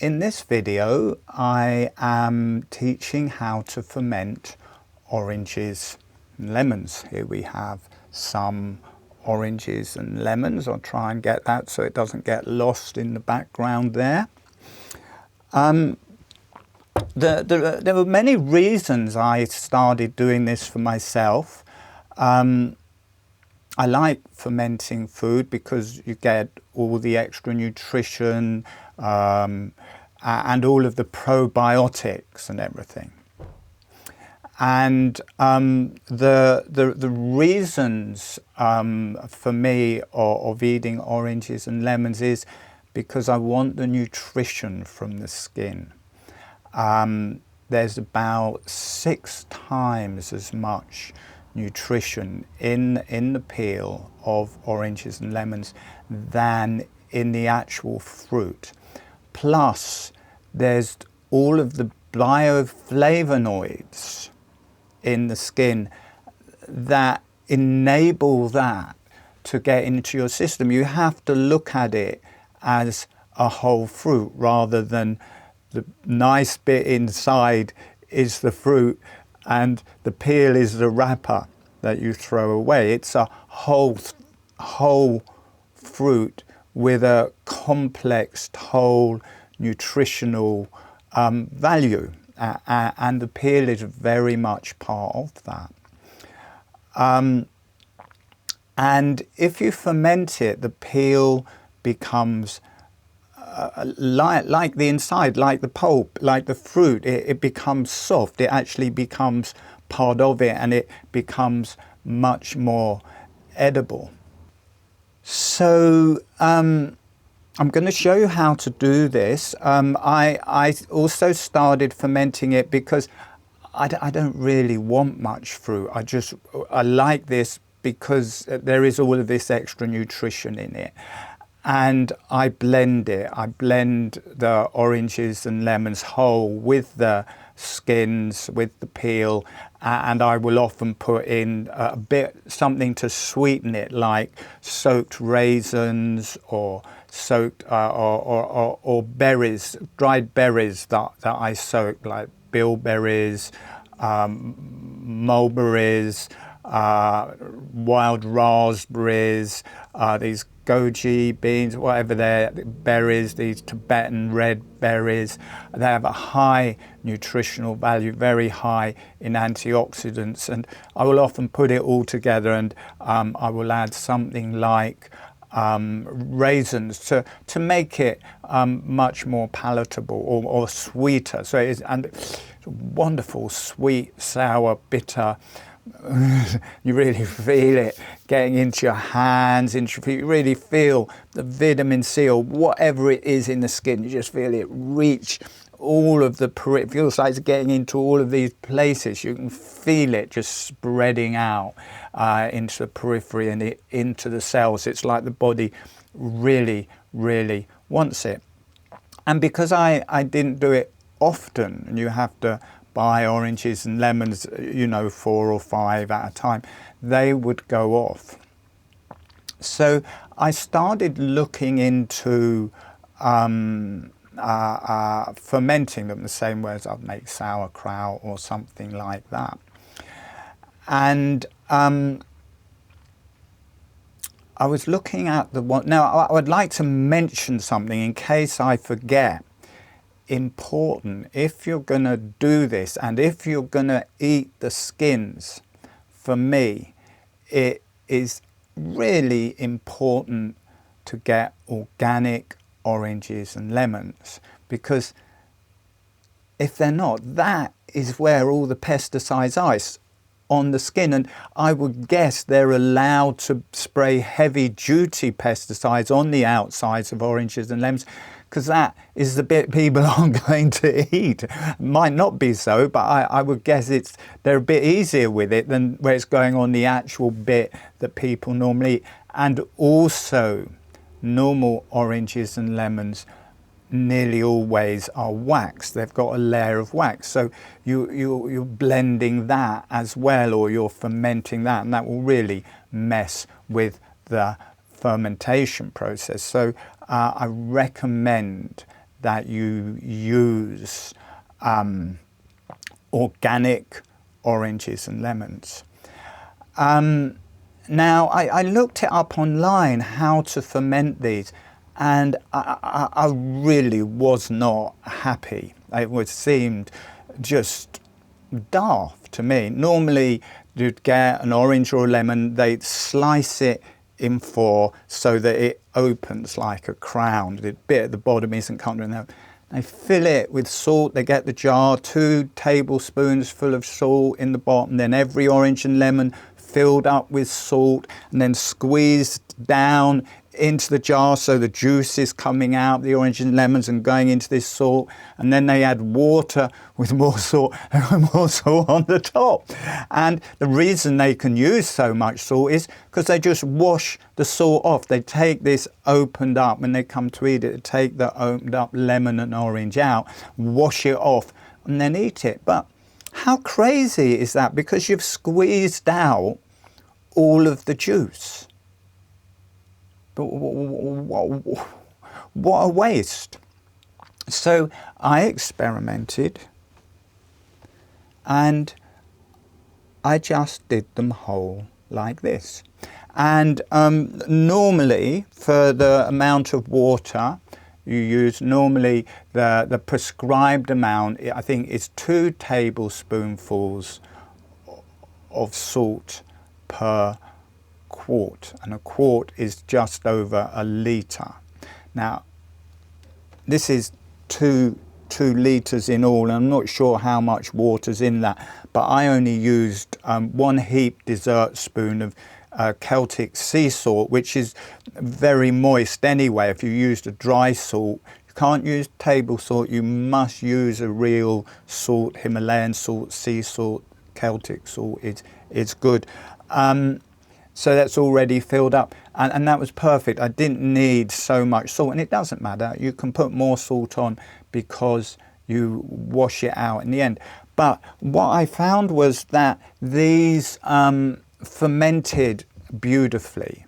In this video, I am teaching how to ferment oranges and lemons. Here we have some oranges and lemons. I'll try and get that so it doesn't get lost in the background there. There were many reasons I started doing this for myself. I like fermenting food because you get all the extra nutrition and all of the probiotics and everything. And the reasons for me of eating oranges and lemons is because I want the nutrition from the skin. There's about 6 times as much nutrition in the peel of oranges and lemons than in the actual fruit. Plus, there's all of the bioflavonoids in the skin that enable that to get into your system. You have to look at it as a whole fruit rather than the nice bit inside is the fruit and the peel is the wrapper that you throw away. It's a whole fruit with a complex whole nutritional value, and the peel is very much part of that. And if you ferment it, the peel becomes like the inside, like the pulp, like the fruit. It becomes soft. It actually becomes part of it, and it becomes much more edible. So I'm going to show you how to do this. I also started fermenting it because I don't really want much fruit. I like this because there is all of this extra nutrition in it. And I blend it. I blend the oranges and lemons whole with the skins, with the peel, and I will often put in a bit something to sweeten it, like soaked raisins or soaked or berries, dried berries that I soak, like bilberries, mulberries, wild raspberries, these goji beans, whatever they're, berries, these Tibetan red berries. They have a high nutritional value, very high in antioxidants, and I will often put it all together, and I will add something like raisins to make it much more palatable or sweeter. So it's wonderful, sweet, sour, bitter. You really feel it getting into your hands, into your feet. You really feel the vitamin C or whatever it is in the skin. You just feel it reach all of the periphery. It feels like it's getting into all of these places. You can feel it just spreading out into the periphery and into the cells. It's like the body really, really wants it. And because I didn't do it often, and you have to buy oranges and lemons, 4 or 5 at a time, they would go off. So I started looking into fermenting them the same way as I'd make sauerkraut or something like that. And I was looking at the one. Now, I would like to mention something in case I forget. Important, if you're going to do this and if you're going to eat the skins, for me it is really important to get organic oranges and lemons, because if they're not, that is where all the pesticides are, on the skin. And I would guess they're allowed to spray heavy duty pesticides on the outsides of oranges and lemons, because that is the bit people aren't going to eat. Might not be so, but I would guess they're a bit easier with it than where it's going on the actual bit that people normally eat. And also, normal oranges and lemons nearly always are wax. They've got a layer of wax. So you're blending that as well, or you're fermenting that, and that will really mess with the fermentation process. So I recommend that you use organic oranges and lemons. Now, I looked it up online how to ferment these, and I really was not happy. It seemed just daft to me. Normally, you'd get an orange or a lemon, they'd slice it in four so that it opens like a crown. The bit at the bottom isn't cut in. They fill it with salt. They get the jar, 2 tablespoons full of salt in the bottom, then every orange and lemon filled up with salt, and then squeezed down into the jar so the juice is coming out, the orange and lemons, and going into this salt. And then they add water with more salt and more salt on the top. And the reason they can use so much salt is because they just wash the salt off. They take this opened up, when they come to eat it, they take the opened up lemon and orange out, wash it off, and then eat it. But how crazy is that? Because you've squeezed out all of the juice. But what a waste. So I experimented, and I just did them whole like this. And normally, for the amount of water you use, normally the prescribed amount, I think, is 2 tablespoonfuls of salt per quart, and a quart is just over a litre. Now, this is 2 litres in all, and I'm not sure how much water's in that, but I only used 1 heaped dessert spoon of Celtic sea salt, which is very moist anyway. If you used a dry salt, you can't use table salt, you must use a real salt, Himalayan salt, sea salt, Celtic salt. It's good. So that's already filled up, and that was perfect. I didn't need so much salt, and it doesn't matter. You can put more salt on because you wash it out in the end. But what I found was that these fermented beautifully.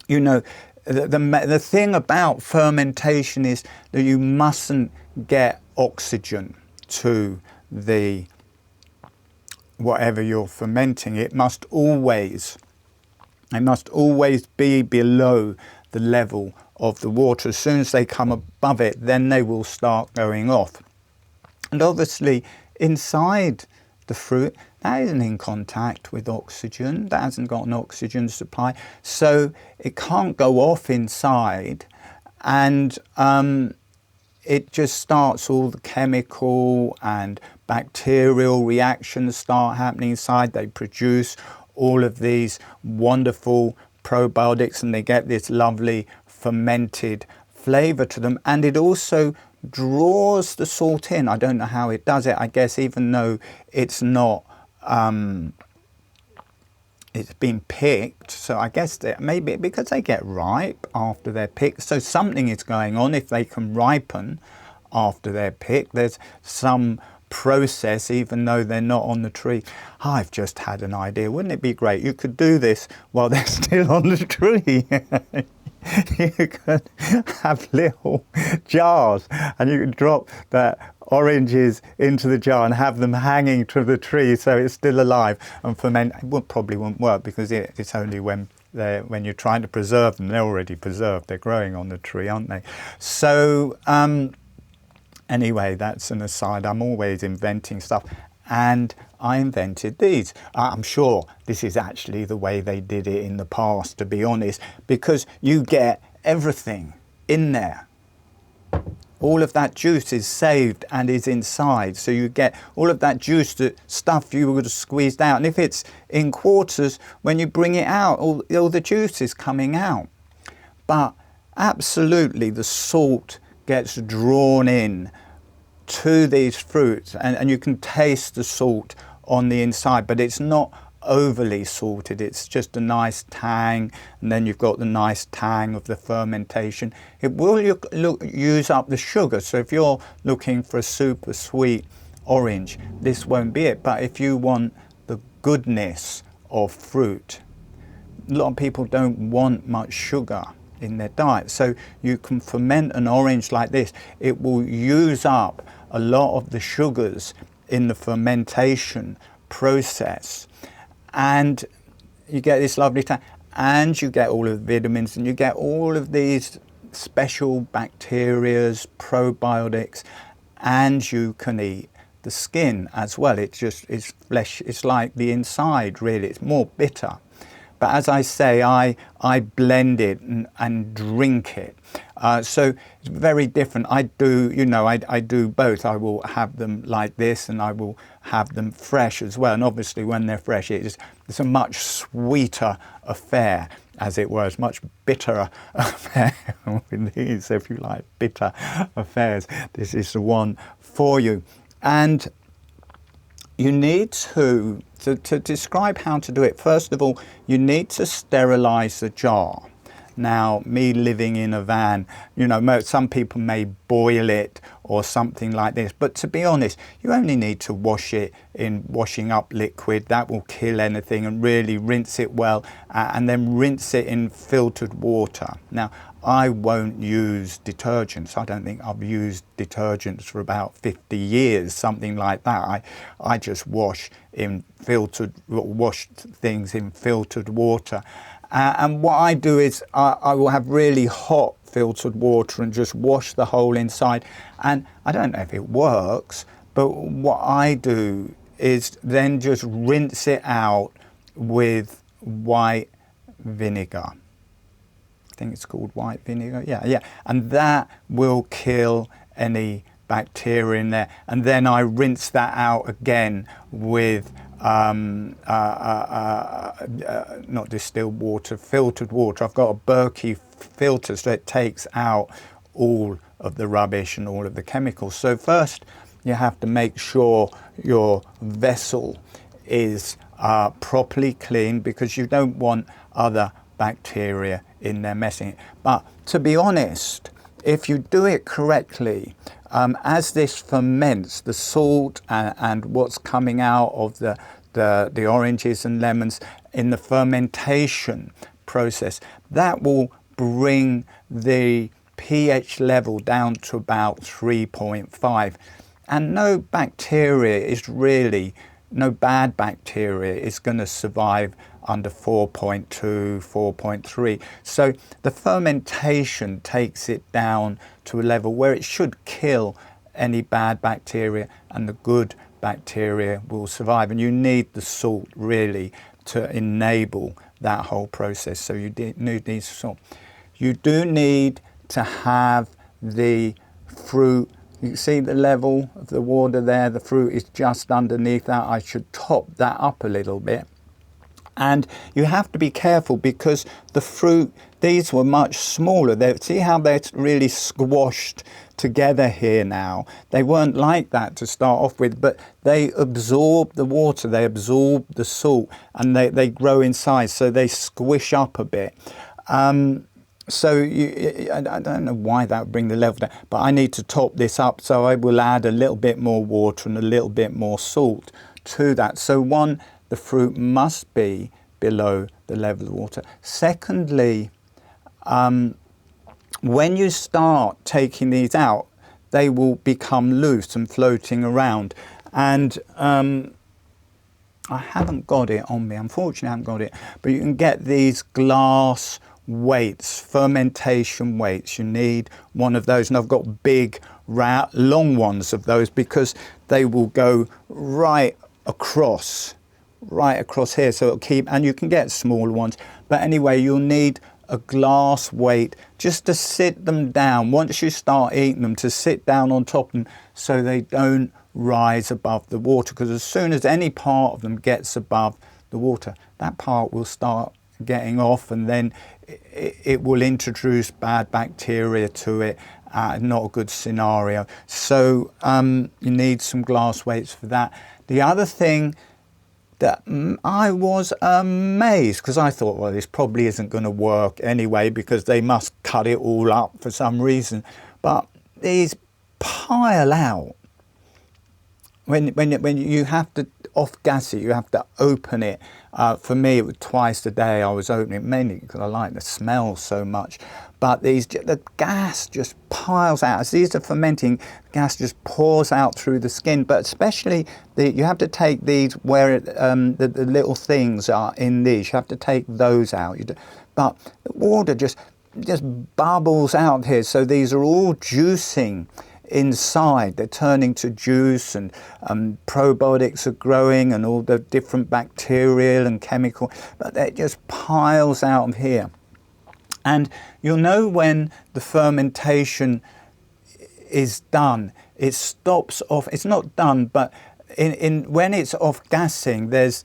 You know, the thing about fermentation is that you mustn't get oxygen to the whatever you're fermenting. It must always be below the level of the water. As soon as they come above it, then they will start going off. And obviously inside the fruit, that isn't in contact with oxygen, that hasn't got an oxygen supply, so it can't go off inside, and it just starts, all the chemical and bacterial reactions start happening inside. They produce all of these wonderful probiotics, and they get this lovely fermented flavour to them, and it also draws the salt in. I don't know how it does it. I guess even though it's not, it's been picked, so I guess maybe because they get ripe after they're picked, so something is going on. If they can ripen after they're picked, there's some process, even though they're not on the tree. I've just had an idea. Wouldn't it be great? You could do this while they're still on the tree. You could have little jars, and you could drop the oranges into the jar and have them hanging to the tree so it's still alive and ferment. It probably won't work, because it's only when you're trying to preserve them. They're already preserved. They're growing on the tree, aren't they? So anyway, that's an aside. I'm always inventing stuff, and I invented these. I'm sure this is actually the way they did it in the past, to be honest, because you get everything in there. All of that juice is saved and is inside, so you get all of that juice, the stuff you would have squeezed out. And if it's in quarters, when you bring it out, all the juice is coming out. But absolutely, the salt gets drawn in to these fruits, and you can taste the salt on the inside, but it's not overly salted. It's just a nice tang, and then you've got the nice tang of the fermentation. It will use up the sugar, so if you're looking for a super sweet orange, this won't be it. But if you want the goodness of fruit, a lot of people don't want much sugar in their diet. So you can ferment an orange like this. It will use up a lot of the sugars in the fermentation process, and you get this lovely taste, and you get all of the vitamins, and you get all of these special bacterias, probiotics, and you can eat the skin as well. It just is flesh. It's like the inside, really. It's more bitter. But as I say, I blend it and drink it. So it's very different. I do, you know, I do both. I will have them like this, and I will have them fresh as well. And obviously when they're fresh, it's a much sweeter affair, as it were. It's much bitterer affair with these. So if you like bitter affairs, this is the one for you. And you need to describe how to do it. First of all, you need to sterilize the jar. Now, me living in a van, you know, some people may boil it or something like this, but to be honest, you only need to wash it in washing up liquid. That will kill anything, and really rinse it well, and then rinse it in filtered water. Now, I won't use detergents. I don't think I've used detergents for about 50 years, something like that. I just wash things in filtered water. And what I do is I will have really hot filtered water and just wash the whole inside. And I don't know if it works, but what I do is then just rinse it out with white vinegar. I think it's called white vinegar. Yeah. And that will kill any bacteria in there. And then I rinse that out again with not distilled water, filtered water. I've got a Berkey filter, so it takes out all of the rubbish and all of the chemicals. So first you have to make sure your vessel is properly clean, because you don't want other bacteria in there messing it. But to be honest, if you do it correctly, as this ferments, the salt and what's coming out of the oranges and lemons in the fermentation process, that will bring the pH level down to about 3.5. And no bad bacteria is going to survive under 4.2, 4.3. So the fermentation takes it down to a level where it should kill any bad bacteria, and the good bacteria will survive. And you need the salt really to enable that whole process. So you need these salt. You do need to have the fruit. You see the level of the water there, the fruit is just underneath that. I should top that up a little bit. And you have to be careful, because the fruit, these were much smaller. See how they're really squashed together here now? They weren't like that to start off with, but they absorb the water, they absorb the salt, and they grow in size, so they squish up a bit. So I don't know why that would bring the level down, but I need to top this up, so I will add a little bit more water and a little bit more salt to that. So the fruit must be below the level of water. Secondly, when you start taking these out, they will become loose and floating around. And I haven't got it on me, unfortunately I haven't got it, but you can get these glass weights, fermentation weights. You need one of those, and I've got big, long ones of those, because they will go right across here, so it'll keep, and you can get smaller ones, but anyway, you'll need a glass weight just to sit them down once you start eating them, to sit down on top of them so they don't rise above the water, because as soon as any part of them gets above the water, that part will start getting off, and then it will introduce bad bacteria to it. Not a good scenario. So you need some glass weights for that. The other thing that I was amazed, because I thought, well, this probably isn't going to work anyway, because they must cut it all up for some reason, but these pile out when you have to off-gas it, you have to open it. For me, it was twice a day I was opening it, mainly because I like the smell so much. But the gas just piles out. As these are fermenting, gas just pours out through the skin. But especially, you have to take these where the little things are in these. You have to take those out. But the water just bubbles out here. So these are all juicing inside. They're turning to juice, and probiotics are growing, and all the different bacterial and chemical, but it just piles out of here. And you'll know when the fermentation is done. It stops off. It's not done, but when it's off-gassing, there's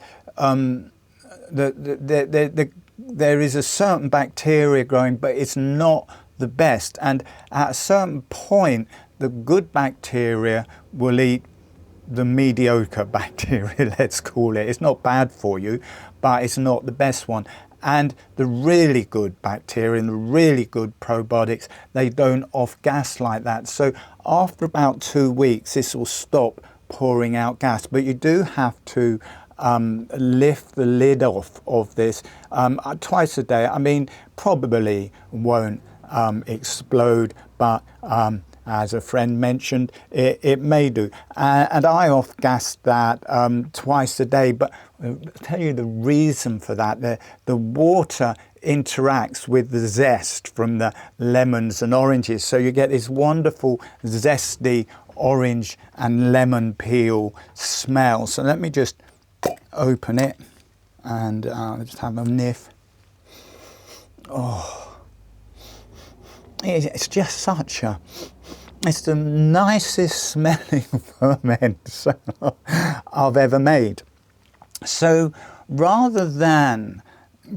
there is a certain bacteria growing, but it's not the best. And at a certain point, the good bacteria will eat the mediocre bacteria, let's call it. It's not bad for you, but it's not the best one. And the really good bacteria and the really good probiotics, they don't off-gas like that. So after about 2 weeks, this will stop pouring out gas. But you do have to lift the lid off of this twice a day. I mean, probably won't explode, but as a friend mentioned, it may do. And I off-gassed that twice a day, but I'll tell you the reason for that. The water interacts with the zest from the lemons and oranges, so you get this wonderful zesty orange and lemon peel smell. So let me just open it and just have a sniff. Oh, it's just such a... It's the nicest smelling ferment I've ever made. So rather than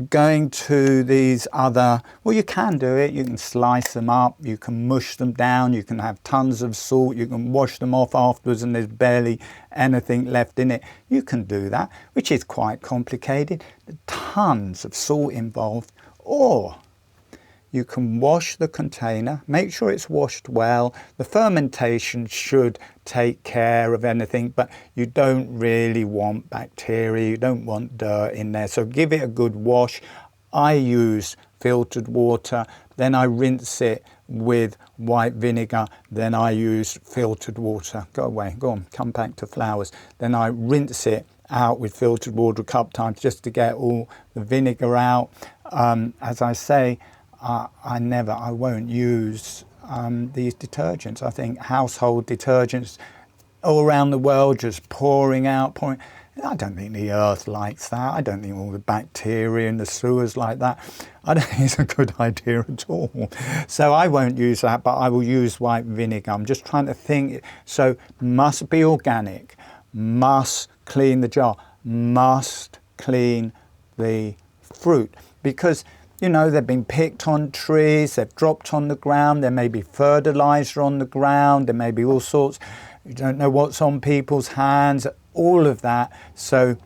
going to these other, well, you can do it. You can slice them up, you can mush them down, you can have tons of salt, you can wash them off afterwards and there's barely anything left in it. You can do that, which is quite complicated. Tons of salt involved. Or you can wash the container, make sure it's washed well. The fermentation should take care of anything, but you don't really want bacteria, you don't want dirt in there. So give it a good wash. I use filtered water, then I rinse it with white vinegar, then I use filtered water. Go away, go on, come back to flowers. Then I rinse it out with filtered water a couple of times just to get all the vinegar out. As I say, I won't use these detergents. I think household detergents all around the world just pouring out. I don't think the earth likes that. I don't think all the bacteria in the sewers like that. I don't think it's a good idea at all. So I won't use that, but I will use white vinegar. I'm just trying to think. So must be organic, must clean the jar, must clean the fruit, because you know, they've been picked on trees, they've dropped on the ground, there may be fertilizer on the ground, there may be all sorts. You don't know what's on people's hands, all of that. So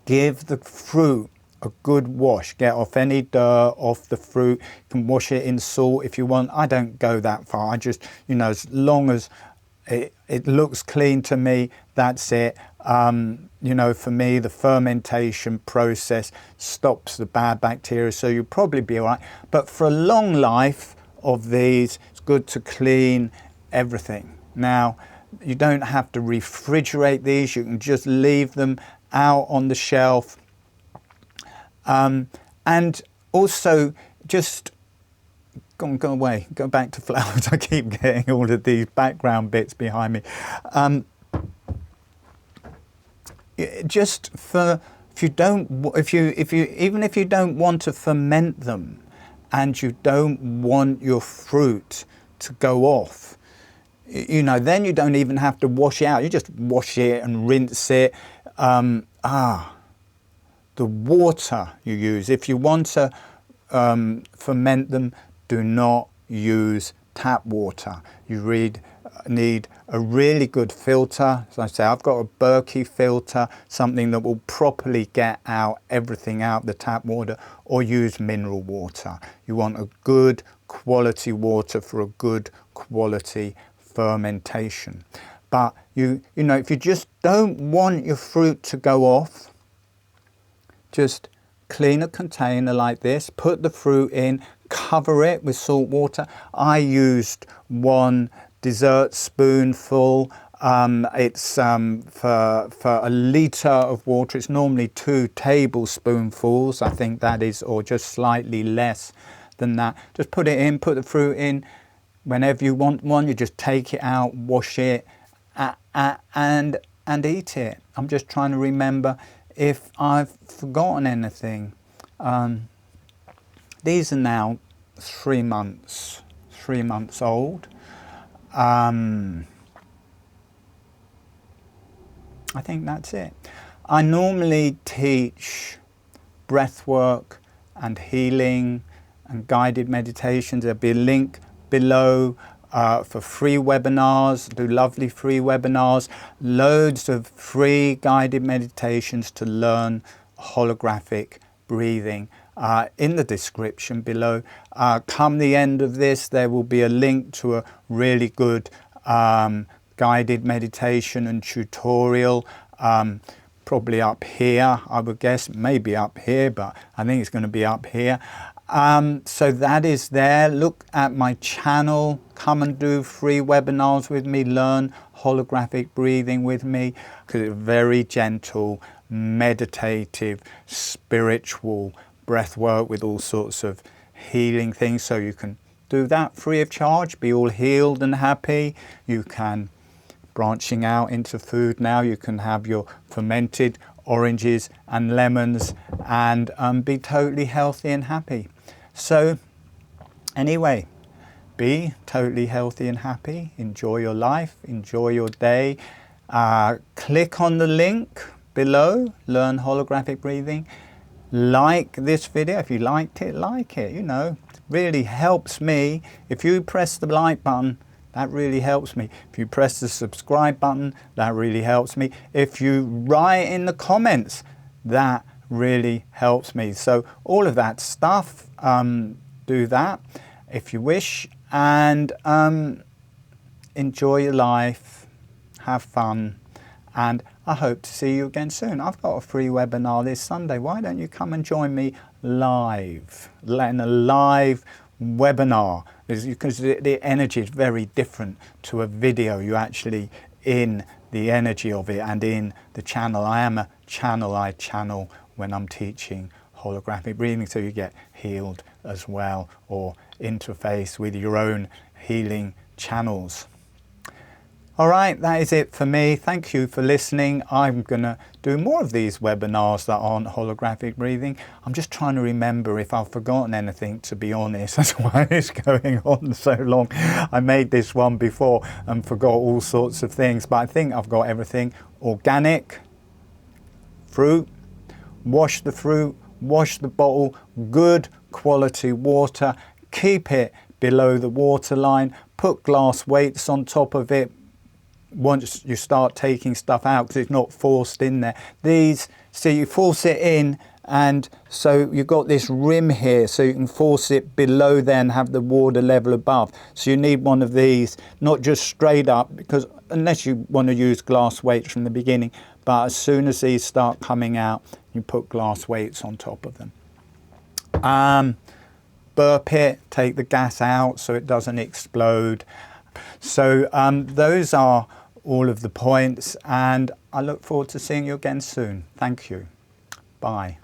give the fruit a good wash. Get off any dirt off the fruit. You can wash it in salt if you want. I don't go that far. I just, you know, as long as it looks clean to me, that's it. You know, for me, the fermentation process stops the bad bacteria, so you'll probably be all right. But for a long life of these, it's good to clean everything. Now, you don't have to refrigerate these. You can just leave them out on the shelf. And also, just go away, go back to flowers. I keep getting all of these background bits behind me. Just for even if you don't want to ferment them, and you don't want your fruit to go off, you know, then you don't even have to wash it out. You just wash it and rinse it. The water you use, if you want to ferment them, do not use tap water. You need a really good filter. As I say, I've got a Berkey filter, something that will properly get out everything out the tap water, or use mineral water. You want a good quality water for a good quality fermentation. But you know, if you just don't want your fruit to go off, just clean a container like this, put the fruit in, cover it with salt water. I used 1 dessert spoonful. It's for a litre of water, it's normally 2 tablespoonfuls, I think that is, or just slightly less than that. Just put it in, put the fruit in. Whenever you want one, you just take it out, wash it, and eat it. I'm just trying to remember if I've forgotten anything. These are now 3 months old. I think that's it. I normally teach breath work and healing and guided meditations. There'll be a link below for free webinars. I do lovely free webinars, loads of free guided meditations to learn holographic breathing. In the description below. Come the end of this, there will be a link to a really good guided meditation and tutorial, probably up here, I would guess, maybe up here, but I think it's going to be up here. So that is there. Look at my channel, come and do free webinars with me, learn holographic breathing with me, because it's very gentle, meditative, spiritual breath work with all sorts of healing things. So you can do that free of charge, be all healed and happy. You can, branching out into food now, you can have your fermented oranges and lemons and be totally healthy and happy. So anyway, be totally healthy and happy. Enjoy your life, enjoy your day. Click on the link below, learn holographic breathing. Like this video. If you liked it, like it. You know, it really helps me. If you press the like button, that really helps me. If you press the subscribe button, that really helps me. If you write in the comments, that really helps me. So all of that stuff, do that if you wish, and enjoy your life, have fun, and I hope to see you again soon. I've got a free webinar this Sunday. Why don't you come and join me live, in a live webinar? Because the energy is very different to a video. You're actually in the energy of it and in the channel. I am a channel. I channel when I'm teaching holographic breathing, so you get healed as well, or interface with your own healing channels. All right, that is it for me. Thank you for listening. I'm going to do more of these webinars that aren't holographic breathing. I'm just trying to remember if I've forgotten anything, to be honest. That's why it's going on so long. I made this one before and forgot all sorts of things, but I think I've got everything. Organic, fruit, wash the fruit, wash the bottle, good quality water, keep it below the waterline, put glass weights on top of it once you start taking stuff out, because it's not forced in there. These, see, you force it in, and so you've got this rim here, so you can force it below there and have the water level above. So you need one of these, not just straight up, because unless you want to use glass weights from the beginning, but as soon as these start coming out, you put glass weights on top of them. Burp it, take the gas out so it doesn't explode. So those are all of the points, and I look forward to seeing you again soon. Thank you. Bye.